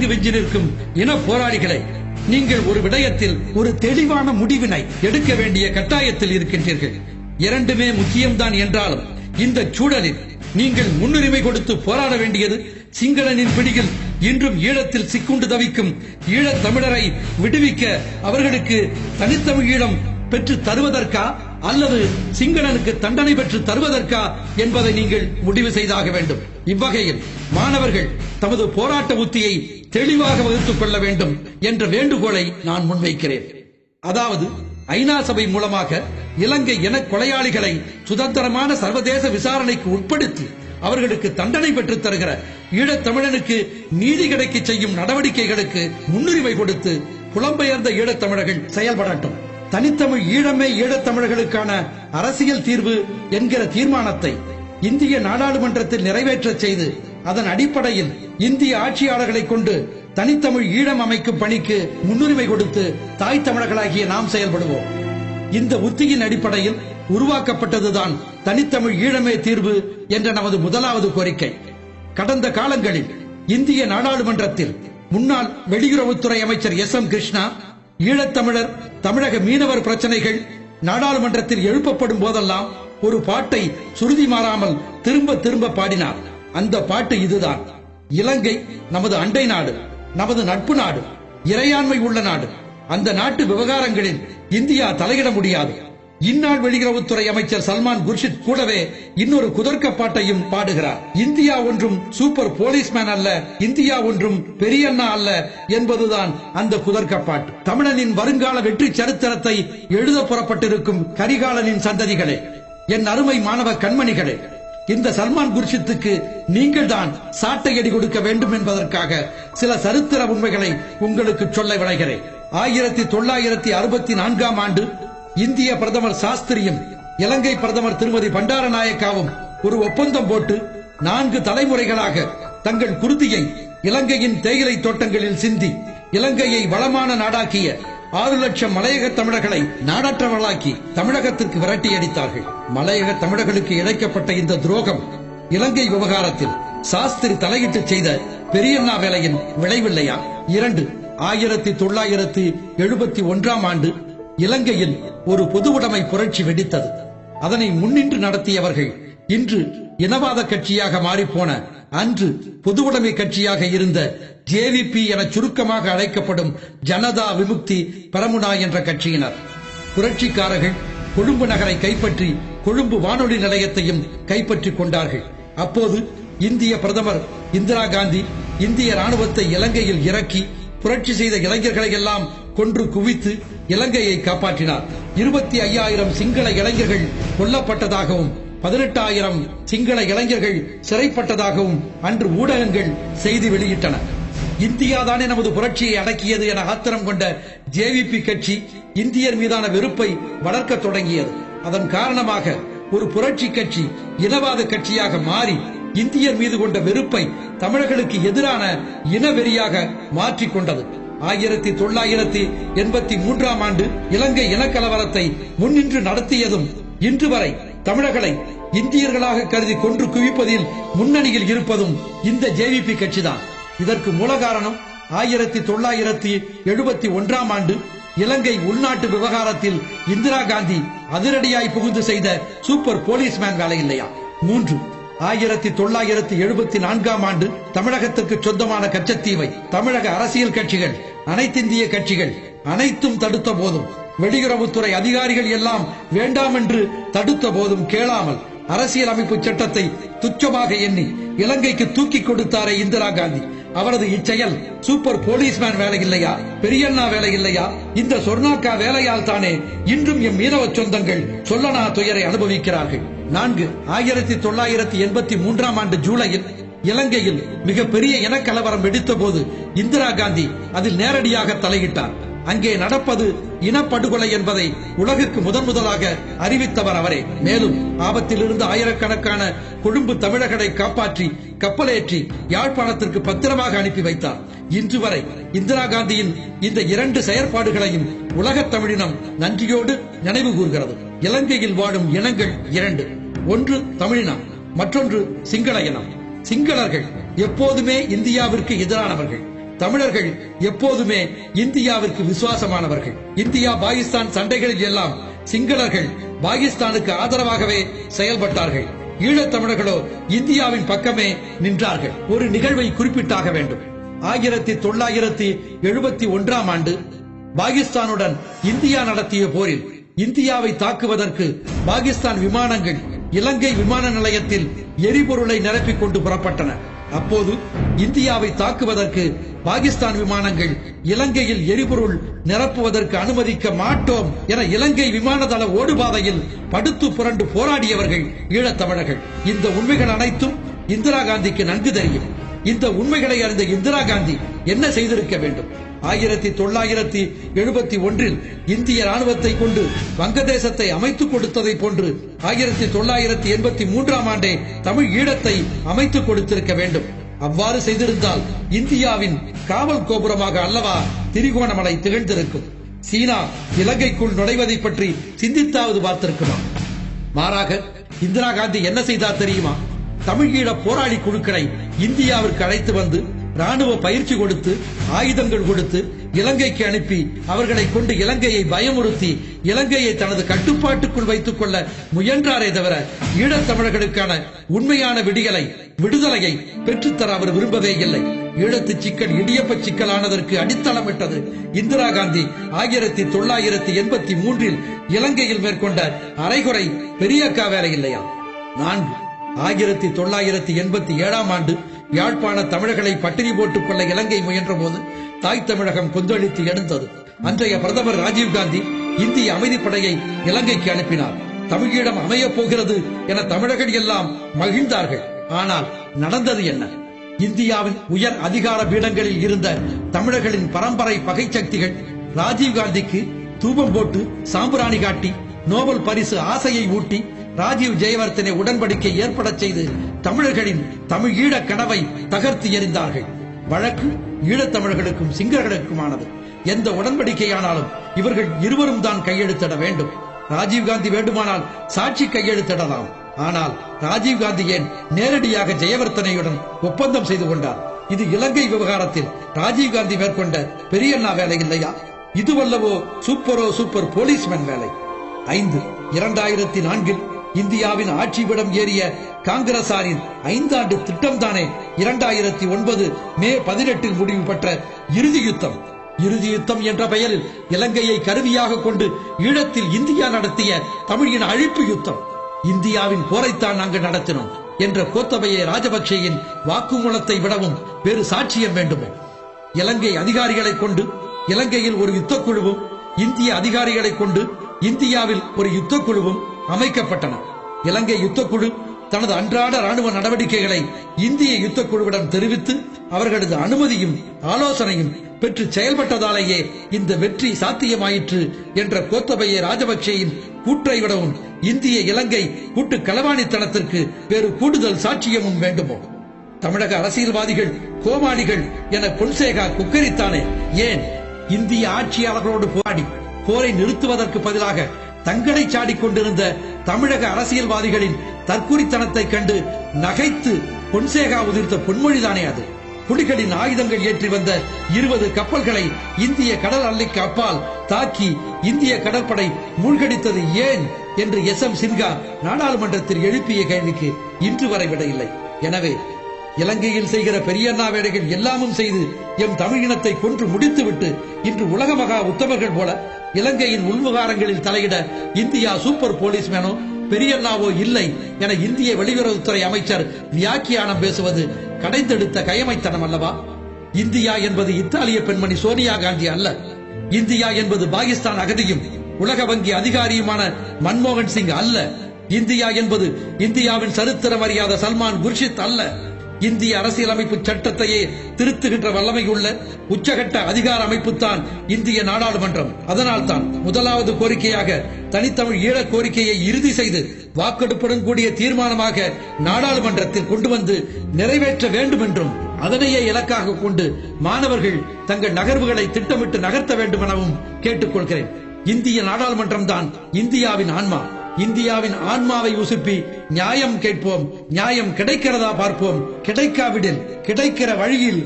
பங்கு வெஞ்சி நிற்கும் இன போராளிகளை, நீங்கள் ஒரு விடயத்தில் ஒரு தெளிவான முடிவினை எடுக்க வேண்டிய கட்டாயத்தில் இருக்கின்றீர்கள். இரண்டுமே முக்கியம்தான் என்றாலும் இந்த சூழலில் நீங்கள் முன்னுரிமை கொடுத்து போராட வேண்டியது சிங்களனின் பிடியில் இன்றும் ஈழத்தில் சிக்குண்டு தவிக்கும் ஈழத் தமிழரை விடுவிக்க அவர்களுக்கு தனித்தமிழ் ஈழம் பெற்று தருவதற்கா அல்லது சிங்களனுக்கு தண்டனை பெற்று தருவதற்கா என்பதை நீங்கள் முடிவு செய்தாக வேண்டும். இவ்வகையில் மாணவர்கள் தமது போராட்ட உத்தியை தெளிவாக வகுத்துக் கொள்ள வேண்டும் என்ற வேண்டுகோளை நான் முன்வைக்கிறேன். அதாவது ஐநா சபை மூலமாக இலங்கை இன கொலையாளிகளை சுதந்திரமான சர்வதேச விசாரணைக்கு உட்படுத்தி அவர்களுக்கு தண்டனை பெற்றுத் தருகிற ஈழத் தமிழனுக்கு நீதி கிடைக்க செய்யும் நடவடிக்கைகளுக்கு முன்னுரிமை கொடுத்து புலம்பெயர்ந்த ஈழத் தமிழர்கள் செயல்படட்டும். தனித்தமிழ் ஈழமே ஈழத் தமிழர்களுக்கான அரசியல் தீர்வு என்கிற தீர்மானத்தை இந்திய நாடாளுமன்றத்தில் நிறைவேற்ற செய்து அதன் அடிப்படையில் இந்திய ஆட்சியாளர்களை கொண்டு தனித்தமிழ் ஈழம் அமைக்கும் பணிக்கு முன்னுரிமை கொடுத்து தாய் தமிழர்களாகிய நாம் செயல்படுவோம். இந்த உத்தியின் அடிப்படையில் உருவாக்கப்பட்டதுதான் தனித்தமிழ் ஈழமே தீர்வு என்ற நமது முதலாவது கோரிக்கை. கடந்த காலங்களில் இந்திய நாடாளுமன்றத்தில் முன்னாள் வெளியுறவுத்துறை அமைச்சர் எஸ்.எம். கிருஷ்ணா ஈழத்தமிழர் தமிழக மீனவர் பிரச்சனைகள் நாடாளுமன்றத்தில் எழுப்பப்படும் போதெல்லாம் ஒரு பாட்டை சுருதி மாறாமல் திரும்ப திரும்ப பாடினார். அந்த பாட்டு இதுதான்: இலங்கை நமது அண்டை நாடு, நமது நட்பு நாடு, இறையாண்மை உள்ள நாடு. அந்த நாட்டு விவகாரங்களில் இந்தியா தலையிட முடியாது. இந்நாள் வெளியுறவுத்துறை அமைச்சர் சல்மான் குர்ஷித் கூடவே இன்னொரு குதர்க்க பாட்டையும் பாடுகிறார். இந்தியா ஒன்றும் சூப்பர் போலீஸ்மேன் அல்ல, இந்தியா ஒன்றும் பெரியண்ணா அல்ல என்பதுதான் அந்த குதர்க்க பாட்டு. தமிழனின் வருங்கால வெற்றி சரித்திரத்தை எழுத புறப்பட்டிருக்கும் கரிகாலனின் சந்ததிகளே, என் அருமை மாணவ கண்மணிகளே, இந்த சல்மான் குர்ஷித்துக்கு நீங்கள் தான் சாட்டையடி கொடுக்க வேண்டும் என்பதற்காக சில சரித்திர உண்மைகளை உங்களுக்கு சொல்ல விளைகிறேன். 1964 ஆண்டு இந்திய பிரதமர் சாஸ்திரியும் இலங்கை பிரதமர் திருமதி பண்டாரநாயக்காவும் ஒரு ஒப்பந்தம் போட்டு 4 தலைமுறைகளாக தங்கள் குருதியை இலங்கையின் தேயிலை தோட்டங்களில் சிந்தி இலங்கையை வளமான நாடாக்கிய 6 லட்சம் மலையக தமிழர்களை நாடற்றவர்களாக்கி தமிழகத்திற்கு விரட்டி அடித்தார்கள். மலையக தமிழர்களுக்கு இழைக்கப்பட்ட இந்த துரோகம் இலங்கை விவகாரத்தில் சாஸ்திரி தலையிட்டு செய்த பெரியண்ணா வேலையின் விளைவில்லையா? 2. 1971 ஆண்டு இலங்கையில் ஒரு பொது உடைமை புரட்சி வெடித்தது. அதனை முன்னின்று நடத்தியவர்கள் இன்று இனவாத கட்சியாக மாறிப்போன அன்று பொது உடைமை கட்சியாக இருந்த ஜேவிபி என சுருக்கமாக அழைக்கப்படும் ஜனதா விமுக்தி பெரமுனா என்ற கட்சியினர். புரட்சிக்காரர்கள் கொழும்பு நகரை கைப்பற்றி கொழும்பு வானொலி நிலையத்தையும் கைப்பற்றிக் கொண்டார்கள். அப்போது இந்திய பிரதமர் இந்திரா காந்தி இந்திய ராணுவத்தை இலங்கையில் இறக்கி புரட்சி செய்த இளைஞர்களை எல்லாம் கொன்று குவித்து இலங்கையை காப்பாற்றினார். 25,000 சிங்கள இளைஞர்கள் கொல்லப்பட்டதாகவும் 18,000 சிங்கள இளைஞர்கள் சிறைப்பட்டதாகவும் அன்று ஊடகங்கள் செய்தி வெளியிட்டன. இந்தியாதானே நமது புரட்சியை அடக்கியது என ஆத்திரம் கொண்ட ஜேவிபி கட்சி இந்தியர் மீதான வெறுப்பை வளர்க்க தொடங்கியது. அதன் காரணமாக ஒரு புரட்சி கட்சி இனவாத கட்சியாக மாறி இந்தியர் மீது கொண்ட வெறுப்பை தமிழர்களுக்கு எதிரான இனவெறியாக மாற்றிக்கொண்டது. 1983 ஆண்டு இலங்கை இனக்கலவரத்தை முன்னின்று நடத்தியதும் இன்று வரை தமிழர்களை இந்தியர்களாக கருதி கொன்று குவிப்பதில் முன்னணியில் இருப்பதும் இந்த ஜேவிபி கட்சிதான். இதற்கு மூல காரணம் 1971 ஆண்டு இலங்கை உள்நாட்டு விவகாரத்தில் இந்திரா காந்தி அதிரடியாய் புகுந்து செய்த சூப்பர் போலீஸ்மேன் வேலை இல்லையா? 3. 1974 ஆண்டு தமிழகத்திற்கு சொந்தமான கச்சத்தீவை தமிழக அரசியல் கட்சிகள், அனைத்திந்திய கட்சிகள் அனைத்தும் தடுத்த போதும், வெளியுறவுத்துறை அதிகாரிகள் எல்லாம் வேண்டாம் என்று தடுத்த போதும் கேளாமல் அரசியல் அமைப்பு சட்டத்தை துச்சமாக எண்ணி இலங்கைக்கு தூக்கி கொடுத்தாரே இந்திரா காந்தி, அவரது இச்செயல் சூப்பர் போலீஸ்மேன் வேலை இல்லையா? பெரியண்ணா வேலை இல்லையா? இந்த சொர்ணாக்கா வேலையால் தானே இன்றும் எம் மீனவ சொந்தங்கள் சொல்லனா துயரை அனுபவிக்கிறார்கள். 4. 1983 ஆண்டு ஜூலையில் இலங்கையில் மிகப்பெரிய இனக்கலவரம் வெடித்த போது இந்திரா காந்தி அதில் நேரடியாக தலையிட்டார். அங்கே நடப்பது இனப்படுகொலை என்பதை உலகுக்கு முதலாக அறிவித்தவர் அவரே. மேலும் ஆபத்திலிருந்து ஆயிரக்கணக்கான கொழும்பு தமிழர்களை காப்பாற்றி கப்பலேற்றி யாழ்ப்பாணத்திற்கு பத்திரமாக அனுப்பி வைத்தார். இன்று வரை இந்திரா காந்தியின் இந்த 2 செயற்பாடுகளையும் உலகத் தமிழினம் நன்றியோடு நினைவு கூர்கிறது. இலங்கையில் வாழும் இனங்கள் 2. ஒன்று தமிழினம், மற்றொன்று சிங்கள இனம். சிங்களர்கள் எப்போதுமே இந்தியாவிற்கு எதிரானவர்கள். தமிழர்கள் எப்போதுமே இந்தியாவிற்கு விசுவாசமானவர்கள். இந்தியா பாகிஸ்தான் சண்டைகளில் எல்லாம் சிங்களர்கள் பாகிஸ்தானுக்கு ஆதரவாகவே செயல்பட்டார்கள். ஈழத் தமிழர்களோ இந்தியாவின் பக்கமே நின்றார்கள். ஒரு நிகழ்வை குறிப்பிட்டாக வேண்டும். 1971 ஆண்டு பாகிஸ்தானுடன் இந்தியா நடத்திய போரில் இந்தியாவை தாக்குவதற்கு பாகிஸ்தான் விமானங்கள் இலங்கை விமான நிலையத்தில் எரிபொருளை நிரப்பிக் கொண்டு புறப்பட்டன. அப்போது இந்தியாவை தாக்குவதற்கு பாகிஸ்தான் விமானங்கள் இலங்கையில் எரிபொருள் நிரப்புவதற்கு அனுமதிக்க மாட்டோம் என இலங்கை விமான தள ஓடுபாதையில் படுத்து புரண்டு போராடியவர்கள் ஈழத்தமிழர்கள். இந்த உண்மைகள் அனைத்தும் இந்திரா காந்திக்கு நன்கு தெரியும். இந்த உண்மைகளை அறிந்த இந்திரா காந்தி என்ன செய்திருக்க வேண்டும்? 1971 இந்திய ராணுவத்தை கொண்டு வங்கதேசத்தை அமைத்துக் கொடுத்ததை போன்று 1983 ஆண்டே தமிழ் ஈழத்தை அமைத்துக் கொடுத்திருக்க வேண்டும். அவ்வாறு செய்திருந்தால் இந்தியாவின் காவல் கோபுரமாக அல்லவா திரிகோணமலை திகழ்ந்திருக்கும். சீனா இலங்கைக்குள் நுழைவதை பற்றி சிந்தித்தாவது பார்த்திருக்குமா? மாறாக இந்திரா காந்தி என்ன செய்தார் தெரியுமா? தமிழீழ போராளி குழுக்களை இந்தியாவிற்கு அழைத்து வந்து ராணுவ பயிற்சி கொடுத்து ஆயுதங்கள் கொடுத்து இலங்கைக்கு அனுப்பி அவர்களை கொண்டு இலங்கையை பயமுறுத்தி இலங்கையை தனது கட்டுப்பாட்டுக்குள் வைத்துக் கொள்ள முயன்றாரே தவிர ஈழத் தமிழர்களுக்கான உண்மையான விடுதலையை பெற்றுத்தர அவர் விரும்பவே இல்லை. ஈழத்து சிக்கல் இடியப்ப சிக்கலானதற்கு அடித்தளமிட்டது இந்திரா காந்தி 1983 இலங்கையில் மேற்கொண்ட அரைகுறை பெரியக்கா வேலை இல்லையா? 1987 ஆண்டு யாழ்ப்பாண தமிழர்களை பட்டினி போட்டுக் கொள்ள இலங்கை முயன்ற போது தாய் தமிழகம் கொந்தளித்து எழுந்தது. அன்றைய பிரதமர் ராஜீவ்காந்தி இந்திய அமைதிப்படையை இலங்கைக்கு அனுப்பினார். தமிழீழம் அமையப் போகிறது என தமிழர்கள் எல்லாம் மகிழ்ந்தார்கள். ஆனால் நடந்தது என்ன? இந்தியாவின் உயர் அதிகார பீடங்களில் இருந்த தமிழர்களின் பரம்பரை பகை சக்திகள் ராஜீவ்காந்திக்கு தூபம் போட்டு சாம்பிராணி காட்டி நோபல் பரிசு ஆசையை ஊட்டி ராஜீவ் ஜெயவர்தனை உடன்படிக்கை ஏற்பட செய்து தமிழர்களின் தமிழ் ஈழ கனவை தகர்த்து எறிந்தார்கள். வழக்கு ஈழத்தமிழர்களுக்கும் சிங்களர்களுக்குமானது. எந்த உடன்படிக்கையானாலும் இவர்கள் இருவரும் தான் கையெழுத்திட வேண்டும். ராஜீவ்காந்தி வேண்டுமானால் சாட்சி கையெழுத்திடலாம். ஆனால் ராஜீவ்காந்தி ஏன் நேரடியாக ஜெயவர்தனையுடன் ஒப்பந்தம் செய்து கொண்டார்? இது இலங்கை விவகாரத்தில் ராஜீவ்காந்தி மேற்கொண்ட பெரியண்ணா வேலை இல்லையா? இதுவல்லவோ சூப்பர் போலீஸ்மேன் வேலை. 2004 இந்தியாவின் ஆட்சிபிடம் ஏறிய காங்கிரசாரின் 5 ஆண்டு திட்டம் தானே 2009 மே 18 முடிவு பெற்ற இறுதி யுத்தம் என்ற பெயரில் இலங்கையை கருவியாக கொண்டு ஈழத்தில் இந்தியா நடத்திய தமிழின் அழிப்பு யுத்தம். இந்தியாவின் போரைத்தான் நாங்கள் நடத்தினோம் என்ற கோத்தபய ராஜபக்சேயின் வாக்குமூலத்தை விடவும் வேறு சாட்சியம் வேண்டுமோ? இலங்கை அதிகாரிகளை கொண்டு இலங்கையில் ஒரு யுத்த குழுவும் இந்திய அதிகாரிகளை கொண்டு இந்தியாவில் ஒரு யுத்த குழுவும் அமைக்கப்பட்டன. இலங்கை யுத்தக்குழு தனது அன்றாட ராணுவ நடவடிக்கைகளை இந்திய யுத்தக்குழுவிடம் தெரிவித்து அவர்களது அனுமதியும் ஆலோசனையும் பெற்று செயல்பட்டதாலேயே இந்த வெற்றி சாத்தியமாயிற்று என்ற கோத்தபய ராஜபக்சேயின் கூற்றை விடவும் இந்திய இலங்கை கூட்டு களவாணித்தனத்திற்கு வேறு கூடுதல் சாட்சியமும் வேண்டுமோ? தமிழக அரசியல்வாதிகள் கோமாளிகள் என பொன்சேகா குக்கரித்தானே. ஏன் இந்திய ஆட்சியாளர்களோடு போரை நிறுத்துவதற்கு பதிலாக தங்களை சாடிக் கொண்டிருந்த தமிழக அரசியல்வாதிகளின் தற்குறித்தனத்தை கண்டு நகைத்து பொன்சேகா உதிர்த்த பொன்மொழிதானே அது? புலிகளின் ஆயுதங்கள் ஏற்றி வந்த 20 கப்பல்களை இந்திய கடல் எல்லைக்கு அப்பால் தாக்கி இந்திய கடற்படை மூழ்கடித்தது ஏன் என்று SM சின்ஹா நாடாளுமன்றத்தில் எழுப்பிய கேள்விக்கு இன்று வரை விட இல்லை. எனவே இலங்கையில் செய்கிற பெரியண்ணா வேலைகள் எல்லாமும் செய்து எம் தமிழினத்தை கொன்று முடித்துவிட்டு இன்று உலக மகா உத்தமர்கள் போல இலங்கையின் உள்விவகாரங்களில் தலையிட இந்தியா சூப்பர் போலீஸ்மேனோ பெரியண்ணாவோ இல்லை என இந்திய வெளியுறவுத்துறை அமைச்சர் வியாக்கியானம் பேசுவது கடைந்தெடுத்த கயமைத்தனம் அல்லவா? இந்தியா என்பது இத்தாலிய பெண்மணி சோனியா காந்தி அல்ல. இந்தியா என்பது பாகிஸ்தான் அகதியும் உலக வங்கி அதிகாரியுமான மன்மோகன் சிங் அல்ல. இந்தியா என்பது இந்தியாவின் சரித்திரம் அறியாத சல்மான் குர்ஷித் அல்ல. இந்திய அரசியலமைப்பு சட்டத்தையே திருத்துகின்ற வல்லமையுள்ள உச்சகட்ட அதிகார அமைப்புத்தான் இந்திய நாடாளுமன்றம். அதனால் தான் முதலாவது கோரிக்கையாக தனித்தமிழ் ஈழ கோரிக்கையை இறுதி செய்து வாக்கெடுப்புடன் கூடிய தீர்மானமாக நாடாளுமன்றத்தில் கொண்டு வந்து நிறைவேற்ற வேண்டும் என்றும் அதனையே இலக்காக கொண்டு மாணவர்கள் தங்கள் நகர்வுகளை திட்டமிட்டு நகர்த்த வேண்டும் எனவும் கேட்டுக்கொள்கிறேன். இந்திய நாடாளுமன்றம் தான் இந்தியாவின் ஆன்மா. இந்தியாவின் ஆன்மாவை உசுப்பி நியாயம் கேட்போம். நியாயம் கிடைக்கிறதா பார்ப்போம். கிடைக்காவிடில் கிடைக்கிற வழியில்